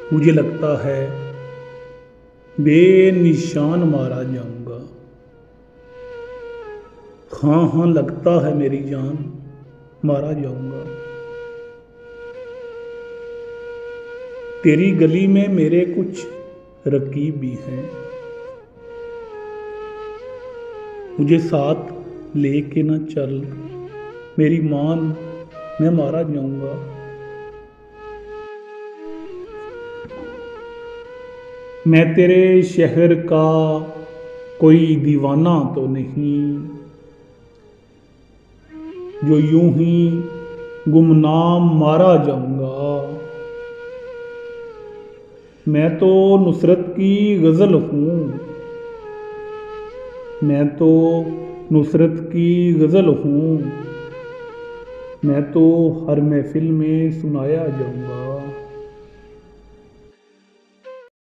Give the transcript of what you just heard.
मुझे लगता है बेनिशान मारा जाऊंगा। हाँ हाँ लगता है मेरी जान मारा जाऊंगा। तेरी गली में मेरे कुछ रकीब भी हैं, मुझे साथ लेके ना चल, मेरी मान मैं मारा जाऊंगा। मैं तेरे शहर का कोई दीवाना तो नहीं, जो यूं ही गुमनाम मारा जाऊंगा। मैं तो नुसरत की गज़ल हूँ, मैं तो नुसरत की गज़ल हूँ, मैं तो हर महफिल में सुनाया जाऊंगा।